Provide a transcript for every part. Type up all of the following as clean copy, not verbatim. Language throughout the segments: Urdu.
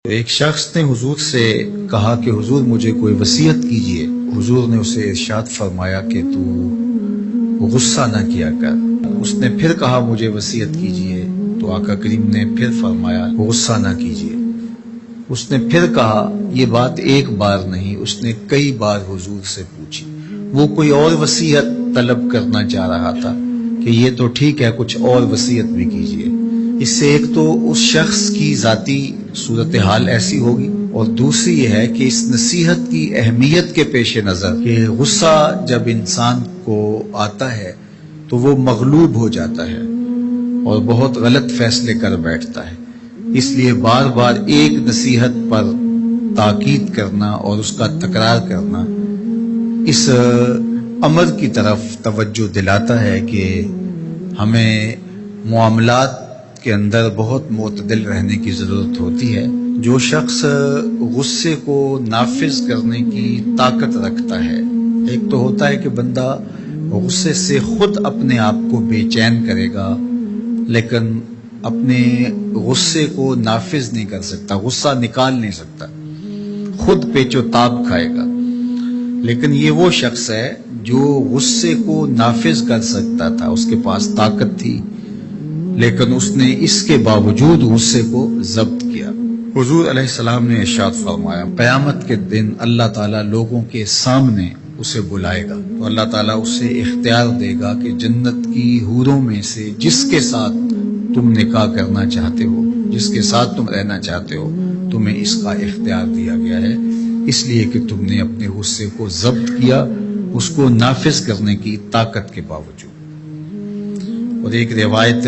ایک شخص نے حضور سے کہا کہ حضور مجھے کوئی وصیت کیجئے۔ حضور نے اسے ارشاد فرمایا کہ تو غصہ نہ کیا کر۔ اس نے پھر کہا مجھے وصیت کیجئے، تو آقا کریم نے پھر فرمایا غصہ نہ کیجئے۔ اس نے پھر کہا، یہ بات ایک بار نہیں، اس نے کئی بار حضور سے پوچھی۔ وہ کوئی اور وصیت طلب کرنا چاہ رہا تھا کہ یہ تو ٹھیک ہے، کچھ اور وصیت بھی کیجئے۔ اس سے ایک تو اس شخص کی ذاتی صورتحال ایسی ہوگی، اور دوسری یہ ہے کہ اس نصیحت کی اہمیت کے پیش نظر کہ غصہ جب انسان کو آتا ہے تو وہ مغلوب ہو جاتا ہے اور بہت غلط فیصلے کر بیٹھتا ہے، اس لیے بار بار ایک نصیحت پر تاکید کرنا اور اس کا تکرار کرنا اس امر کی طرف توجہ دلاتا ہے کہ ہمیں معاملات کے اندر بہت معتدل رہنے کی ضرورت ہوتی ہے۔ جو شخص غصے کو نافذ کرنے کی طاقت رکھتا ہے، ایک تو ہوتا ہے کہ بندہ غصے سے خود اپنے آپ کو بے چین کرے گا، لیکن اپنے غصے کو نافذ نہیں کر سکتا، غصہ نکال نہیں سکتا، خود پیچ و تاب کھائے گا۔ لیکن یہ وہ شخص ہے جو غصے کو نافذ کر سکتا تھا، اس کے پاس طاقت تھی، لیکن اس نے اس کے باوجود غصے کو ضبط کیا۔ حضور علیہ السلام نے ارشاد فرمایا، قیامت کے دن اللہ تعالیٰ لوگوں کے سامنے اسے بلائے گا تو اللہ تعالیٰ اسے اختیار دے گا کہ جنت کی حوروں میں سے جس کے ساتھ تم نکاح کرنا چاہتے ہو، جس کے ساتھ تم رہنا چاہتے ہو، تمہیں اس کا اختیار دیا گیا ہے، اس لیے کہ تم نے اپنے غصے کو ضبط کیا، اس کو نافذ کرنے کی طاقت کے باوجود۔ اور ایک روایت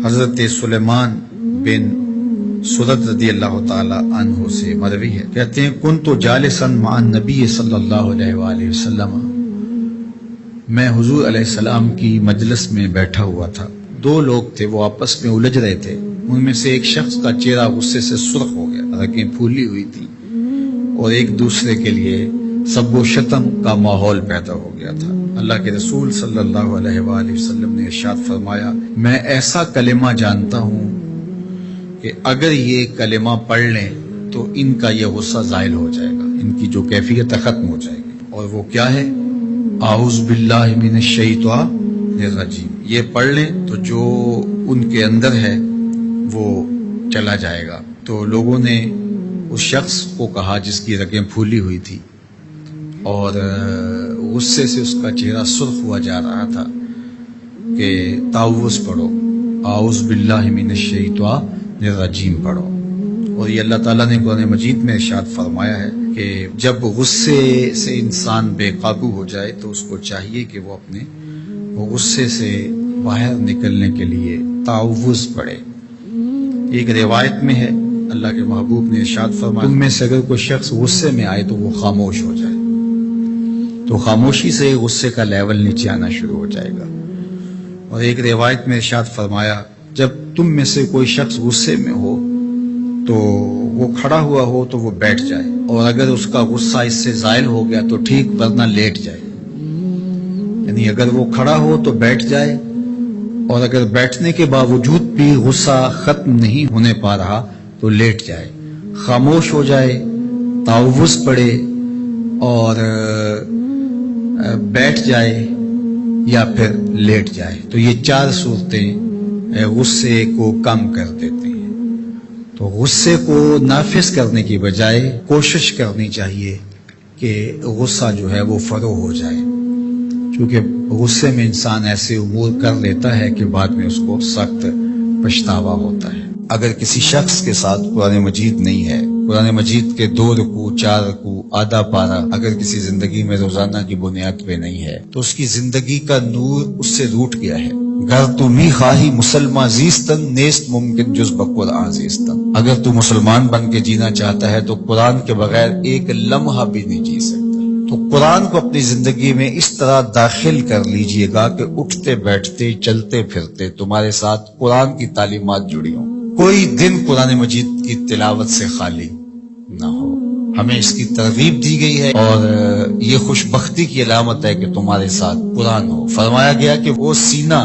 حضرت سلیمان بن سرد رضی اللہ تعالی عنہ سے مروی ہے، کہتے ہیں کنت جالسا مع النبی صلی اللہ علیہ وآلہ وسلم، میں حضور علیہ السلام کی مجلس میں بیٹھا ہوا تھا۔ دو لوگ تھے، وہ آپس میں الجھ رہے تھے۔ ان میں سے ایک شخص کا چہرہ غصے سے سرخ ہو گیا، رگیں پھولی ہوئی تھی، اور ایک دوسرے کے لیے سب و شتم کا ماحول پیدا ہو گیا تھا۔ اللہ کے رسول صلی اللہ علیہ وآلہ وسلم نے ارشاد فرمایا، میں ایسا کلمہ جانتا ہوں کہ اگر یہ کلمہ پڑھ لیں تو ان کا یہ غصہ زائل ہو جائے گا، ان کی جو کیفیت ختم ہو جائے گی۔ اور وہ کیا ہے؟ اعوذ باللہ من الشیطان الرجیم۔ یہ پڑھ لیں تو جو ان کے اندر ہے وہ چلا جائے گا۔ تو لوگوں نے اس شخص کو کہا جس کی رگیں پھولی ہوئی تھی اور غصے سے اس کا چہرہ سرخ ہوا جا رہا تھا کہ تعوذ پڑھو، اعوذ باللہ من الشیطان الرجیم پڑھو۔ اور یہ اللہ تعالیٰ نے قرآن مجید میں ارشاد فرمایا ہے کہ جب غصے سے انسان بے قابو ہو جائے تو اس کو چاہیے کہ وہ اپنے غصے سے باہر نکلنے کے لیے تعوذ پڑھے۔ ایک روایت میں ہے اللہ کے محبوب نے ارشاد فرمایا، تم میں سے اگر کوئی شخص غصے میں آئے تو وہ خاموش ہو جائے، تو خاموشی سے غصے کا لیول نیچے آنا شروع ہو جائے گا۔ اور ایک روایت میں ارشاد فرمایا، جب تم میں سے کوئی شخص غصے میں ہو تو وہ کھڑا ہوا ہو تو وہ بیٹھ جائے، اور اگر اس کا غصہ اس سے زائل ہو گیا تو ٹھیک، ورنہ لیٹ جائے۔ یعنی اگر وہ کھڑا ہو تو بیٹھ جائے، اور اگر بیٹھنے کے باوجود بھی غصہ ختم نہیں ہونے پا رہا تو لیٹ جائے، خاموش ہو جائے، تعوذ پڑھے اور بیٹھ جائے یا پھر لیٹ جائے۔ تو یہ چار صورتیں غصے کو کم کر دیتے ہیں۔ تو غصے کو نافذ کرنے کی بجائے کوشش کرنی چاہیے کہ غصہ جو ہے وہ فروغ ہو جائے، کیونکہ غصے میں انسان ایسے امور کر لیتا ہے کہ بعد میں اس کو سخت پچھتاوا ہوتا ہے۔ اگر کسی شخص کے ساتھ قرآن مجید نہیں ہے، قرآن مجید کے 2 رکوع 4 رکوع آدھا پارہ اگر کسی زندگی میں روزانہ کی بنیاد پہ نہیں ہے تو اس کی زندگی کا نور اس سے روٹ گیا ہے۔ گر تو می خواہی مسلمان زیستن نیست ممکن جز بقرآن زیستن، اگر تو مسلمان بن کے جینا چاہتا ہے تو قرآن کے بغیر ایک لمحہ بھی نہیں جی سکتا۔ تو قرآن کو اپنی زندگی میں اس طرح داخل کر لیجئے گا کہ اٹھتے بیٹھتے چلتے پھرتے تمہارے ساتھ قرآن کی تعلیمات جڑی ہوں، کوئی دن قرآن مجید کی تلاوت سے خالی نہ ہو۔ ہمیں اس کی ترغیب دی گئی ہے، اور یہ خوش بختی کی علامت ہے کہ تمہارے ساتھ قرآن ہو۔ فرمایا گیا کہ وہ سینہ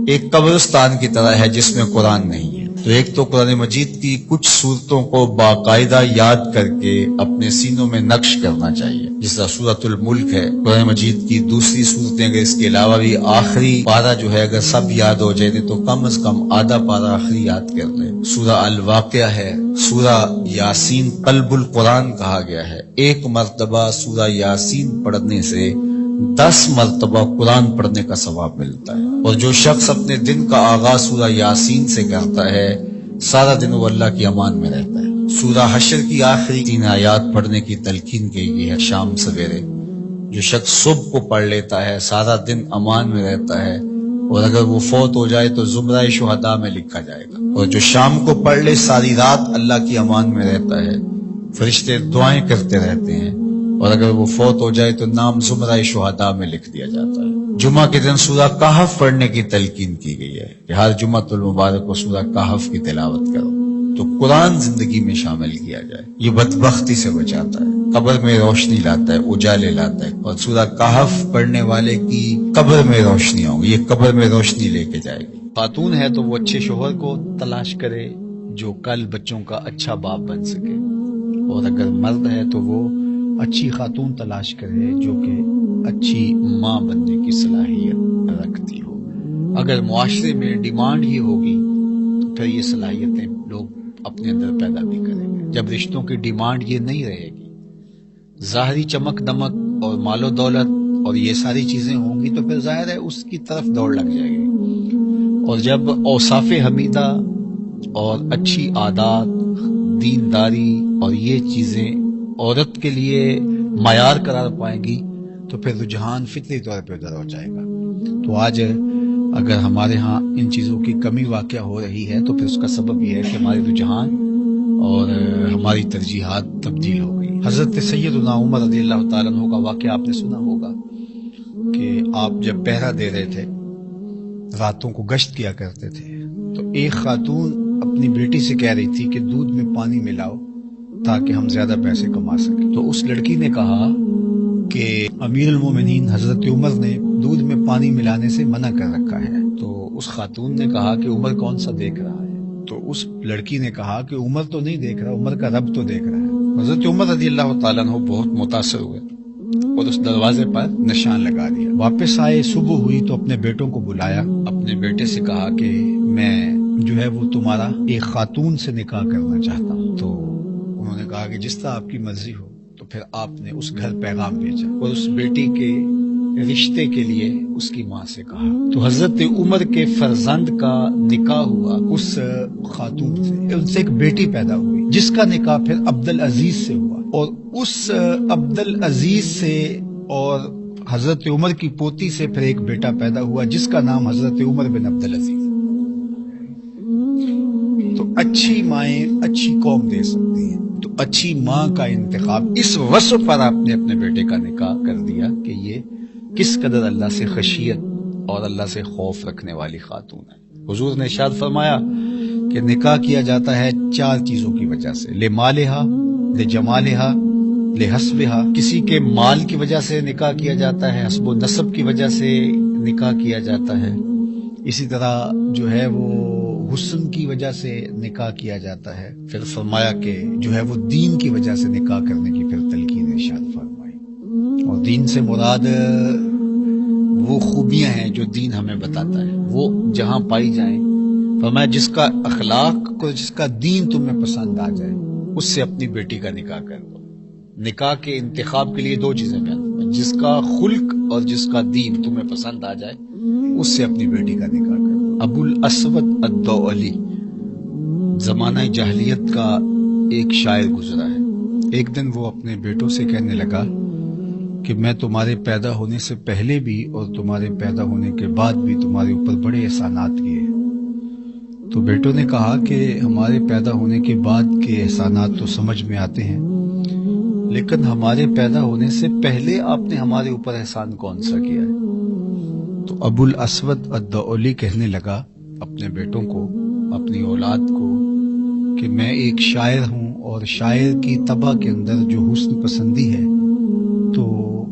ایک قبرستان کی طرح ہے جس میں قرآن نہیں ہے۔ تو ایک تو قرآن مجید کی کچھ صورتوں کو باقاعدہ یاد کر کے اپنے سینوں میں نقش کرنا چاہیے، جس طرح سورۃ الملک ہے قرآن مجید کی دوسری صورتیں، اگر اس کے علاوہ بھی آخری پارہ جو ہے اگر سب یاد ہو جائے تو کم از کم آدھا پارہ آخری یاد کر لیں۔ سورہ الواقعہ ہے، سورہ یاسین قلب القرآن کہا گیا ہے، ایک مرتبہ سورہ یاسین پڑھنے سے 10 مرتبہ قرآن پڑھنے کا ثواب ملتا ہے، اور جو شخص اپنے دن کا آغاز سورہ یاسین سے کرتا ہے سارا دن وہ اللہ کی امان میں رہتا ہے۔ سورہ حشر کی آخری 3 آیات پڑھنے کی تلقین کی گئی ہے شام سویرے، جو شخص صبح کو پڑھ لیتا ہے سارا دن امان میں رہتا ہے، اور اگر وہ فوت ہو جائے تو زمرہ شہداء میں لکھا جائے گا، اور جو شام کو پڑھ لے ساری رات اللہ کی امان میں رہتا ہے، فرشتے دعائیں کرتے رہتے ہیں، اور اگر وہ فوت ہو جائے تو نام زمرہ شہداء میں لکھ دیا جاتا ہے۔ جمعہ کے دن سورہ کہف پڑھنے کی تلقین کی گئی ہے کہ ہر جمعۃ المبارک کو سورہ کہف کی تلاوت کرو، تو قرآن زندگی میں شامل کیا جائے، یہ بدبختی سے بچاتا ہے، قبر میں روشنی لاتا ہے، اجالے لاتا ہے، اور سورہ کہف پڑھنے والے کی قبر میں روشنی ہوں گی، یہ قبر میں روشنی لے کے جائے گی۔ خاتون ہے تو وہ اچھے شوہر کو تلاش کرے جو کل بچوں کا اچھا باپ بن سکے، اور اگر مرد ہے تو وہ اچھی خاتون تلاش کرے جو کہ اچھی ماں بننے کی صلاحیت رکھتی ہو۔ اگر معاشرے میں ڈیمانڈ ہی ہوگی تو پھر یہ صلاحیتیں لوگ اپنے اندر پیدا بھی کریں گے۔ جب رشتوں کی ڈیمانڈ یہ نہیں رہے گی، ظاہری چمک دمک اور مال و دولت اور یہ ساری چیزیں ہوں گی تو پھر ظاہر ہے اس کی طرف دوڑ لگ جائے گی، اور جب اوصاف حمیدہ اور اچھی عادات، دینداری اور یہ چیزیں عورت کے لیے معیار قرار پائیں گی تو پھر رجحان فطری طور پہ ادھر ہو جائے گا۔ تو آج اگر ہمارے ہاں ان چیزوں کی کمی واقع ہو رہی ہے تو پھر اس کا سبب یہ ہے کہ ہمارے رجحان اور ہماری ترجیحات تبدیل ہو گئی۔ حضرت سیدنا عمر رضی اللہ تعالیٰ عنہ کا واقعہ آپ نے سنا ہوگا کہ آپ جب پہرا دے رہے تھے، راتوں کو گشت کیا کرتے تھے، تو ایک خاتون اپنی بیٹی سے کہہ رہی تھی کہ دودھ میں پانی ملاؤ تاکہ ہم زیادہ پیسے کما سکیں۔ تو اس لڑکی نے کہا کہ امیر المومنین حضرت عمر نے دودھ میں پانی ملانے سے منع کر رکھا ہے۔ تو اس خاتون نے کہا کہ عمر کون سا دیکھ رہا ہے؟ تو اس لڑکی نے کہا کہ عمر تو نہیں دیکھ رہا، عمر کا رب تو دیکھ رہا ہے۔ حضرت عمر رضی اللہ تعالیٰ عنہ بہت متاثر ہوئے اور اس دروازے پر نشان لگا دیا۔ واپس آئے، صبح ہوئی تو اپنے بیٹوں کو بلایا، اپنے بیٹے سے کہا کہ میں جو ہے وہ تمہارا ایک خاتون سے نکاح کرنا چاہتا ہوں۔ تو انہوں نے کہا کہ جس طرح آپ کی مرضی ہو۔ تو پھر آپ نے اس گھر پیغام بھیجا اور اس بیٹی کے رشتے کے لیے اس کی ماں سے کہا۔ تو حضرت عمر کے فرزند کا نکاح ہوا اس خاتون سے، ان سے ایک بیٹی پیدا ہوئی جس کا نکاح پھر عبدالعزیز سے ہوا، اور اس عبدالعزیز سے اور حضرت عمر کی پوتی سے پھر ایک بیٹا پیدا ہوا جس کا نام حضرت عمر بن عبدالعزیز۔ تو اچھی مائیں اچھی قوم دے سکتی ہیں، تو اچھی ماں کا انتخاب اس وصف پر آپ نے اپنے بیٹے کا نکاح کر دیا کہ یہ کس قدر اللہ سے خشیت اور اللہ سے خوف رکھنے والی خاتون ہے۔ حضور نے ارشاد فرمایا کہ نکاح کیا جاتا ہے 4 چیزوں کی وجہ سے، لمالہا، لجمالہا، لحسبہا۔ کسی کے مال کی وجہ سے نکاح کیا جاتا ہے، حسب و نسب کی وجہ سے نکاح کیا جاتا ہے، اسی طرح جو ہے وہ حسن کی وجہ سے نکاح کیا جاتا ہے۔ پھر فرمایا کہ جو ہے وہ دین کی وجہ سے نکاح کرنے کی پھر تلقین ارشاد فرمائی، اور دین سے مراد وہ خوبیاں ہیں جو دین ہمیں بتاتا ہے، وہ جہاں پائی جائیں۔ فرمایا جس کا اخلاق کو، جس کا دین تمہیں پسند آ جائے اس سے اپنی بیٹی کا نکاح کر دو۔ نکاح کے انتخاب کے لیے 2 چیزیں بیان، جس کا خلق اور جس کا دین تمہیں پسند آ جائے اس سے اپنی بیٹی کا نکاح کر دو۔ ابو الاسود الدؤلی زمانہ جاہلیت کا ایک شاعر گزرا ہے۔ ایک دن وہ اپنے بیٹوں سے کہنے لگا کہ میں تمہارے پیدا ہونے سے پہلے بھی اور تمہارے پیدا ہونے کے بعد بھی تمہارے اوپر بڑے احسانات کیے۔ تو بیٹوں نے کہا کہ ہمارے پیدا ہونے کے بعد کے احسانات تو سمجھ میں آتے ہیں، لیکن ہمارے پیدا ہونے سے پہلے آپ نے ہمارے اوپر احسان کون سا کیا ہے؟ تو ابو الاسود الدؤلی کہنے لگا اپنے بیٹوں کو، اپنی اولاد کو، کہ میں ایک شاعر ہوں اور شاعر کی طبع کے اندر جو حسن پسندی ہے تو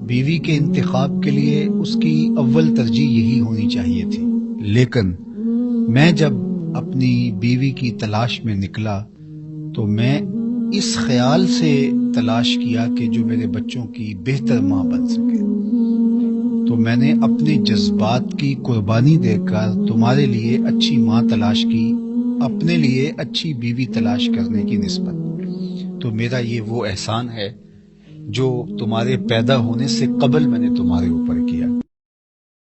بیوی کے انتخاب کے لیے اس کی اول ترجیح یہی ہونی چاہیے تھی، لیکن میں جب اپنی بیوی کی تلاش میں نکلا تو میں اس خیال سے تلاش کیا کہ جو میرے بچوں کی بہتر ماں بن سکے، تو میں نے اپنے جذبات کی قربانی دے کر تمہارے لیے اچھی ماں تلاش کی، اپنے لیے اچھی بیوی تلاش کرنے کی نسبت۔ تو میرا یہ وہ احسان ہے جو تمہارے پیدا ہونے سے قبل میں نے تمہارے اوپر کیا۔